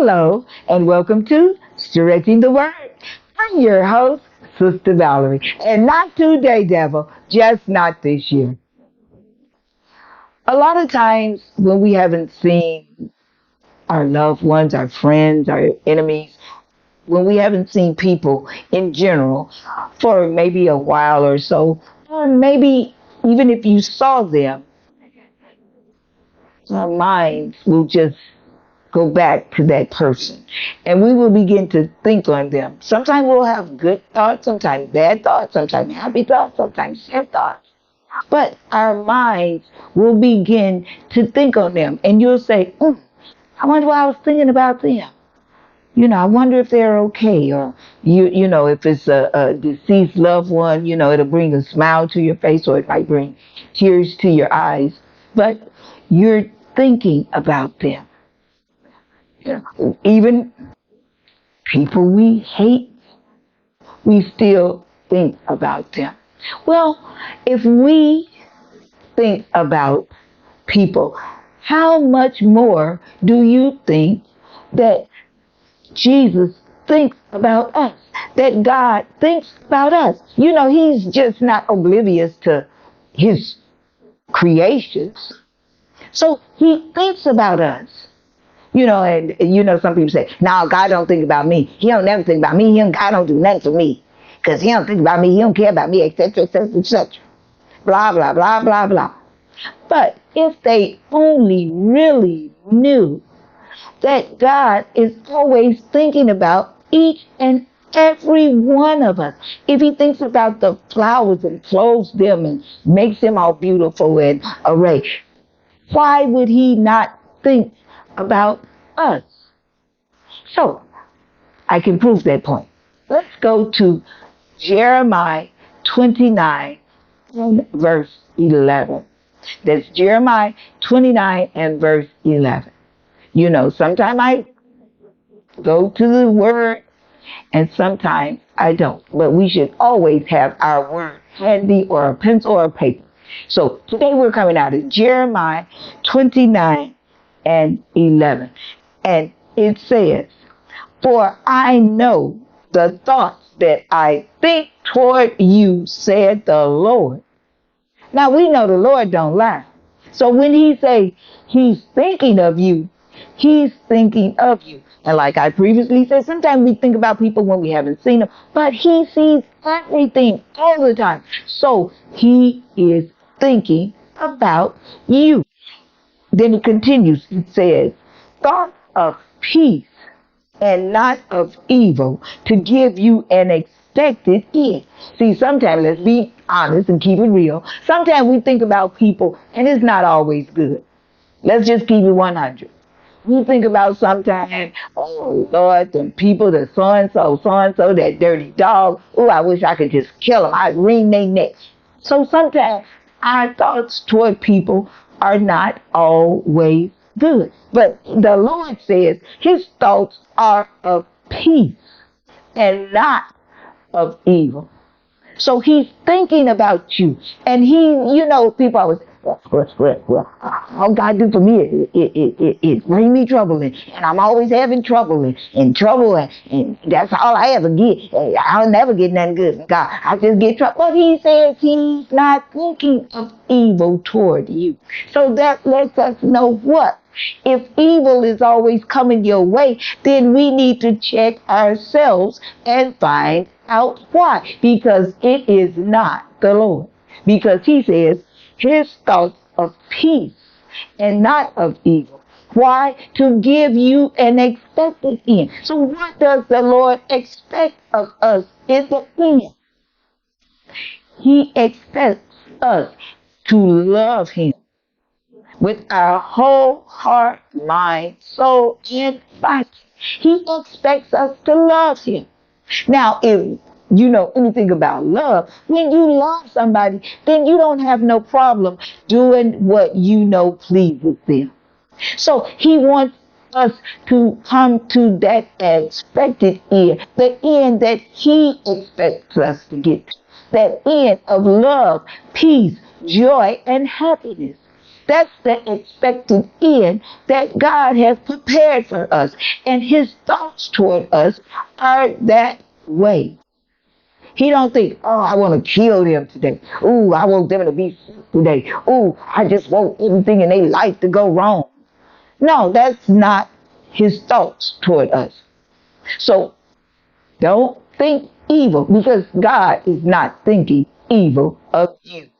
Hello, and welcome to Stretching the Word. I'm your host, Sister Valerie, and not today, devil, just not this year. A lot of times when we haven't seen our loved ones, our friends, our enemies, when we haven't seen people in general for maybe a while or so, or maybe even if you saw them, our minds will just go back to that person and we will begin to think on them. Sometimes we'll have good thoughts, sometimes bad thoughts, sometimes happy thoughts, sometimes sad thoughts. But our minds will begin to think on them and you'll say, I wonder what I was thinking about them. I wonder if they're okay, or if it's a deceased loved one, it'll bring a smile to your face, or it might bring tears to your eyes. But you're thinking about them. Even people we hate, we still think about them. Well, if we think about people, how much more do you think that Jesus thinks about us, that God thinks about us? He's just not oblivious to his creations. So he thinks about us. Some people say, no, God don't think about me. He don't never think about me. God don't do nothing for me. Because he don't think about me. He don't care about me, etc., etc., etc. Blah, blah, blah, blah, blah. But if they only really knew that God is always thinking about each and every one of us. If he thinks about the flowers and clothes them and makes them all beautiful and arrayed, why would he not think about us? So, I can prove that point. Let's go to Jeremiah 29 and verse 11. That's Jeremiah 29 and verse 11. Sometimes I go to the word and sometimes I don't. But we should always have our word handy, or a pencil or a paper. So today we're coming out of Jeremiah 29 and 11. And it says, for I know the thoughts that I think toward you, said the Lord. Now we know the Lord don't lie. So when he say he's thinking of you, he's thinking of you. And like I previously said, sometimes we think about people when we haven't seen them, but he sees everything all the time. So he is thinking about you. Then it continues, it says, thoughts of peace and not of evil, to give you an expected end. See, sometimes, let's be honest and keep it real, sometimes we think about people and it's not always good. Let's just keep it 100. We think about sometimes, oh Lord, them people, the so-and-so, that dirty dog. Oh, I wish I could just kill them. I'd wring their necks. So sometimes our thoughts toward people are not always good. But the Lord says his thoughts are of peace and not of evil. So he's thinking about you. And people always, all God do for me is bring me trouble. And I'm always having trouble and trouble. And that's all I ever get. I'll never get nothing good from God. I just get trouble. But he says he's not thinking of evil toward you. So that lets us know what? If evil is always coming your way, then we need to check ourselves and find out why. Because it is not the Lord. Because he says his thoughts of peace and not of evil. Why? To give you an expected end. So what does the Lord expect of us in the end? He expects us to love him with our whole heart, mind, soul, and body. He expects us to love him. Now, if you know anything about love, when you love somebody, then you don't have no problem doing what pleases them. So he wants us to come to that expected end, the end that he expects us to get to, that end of love, peace, joy, and happiness. That's the expected end that God has prepared for us. And his thoughts toward us are that way. He don't think, oh, I want to kill them today. Ooh, I want them to be sick today. Ooh, I just want everything in their life to go wrong. No, that's not his thoughts toward us. So don't think evil, because God is not thinking evil of you.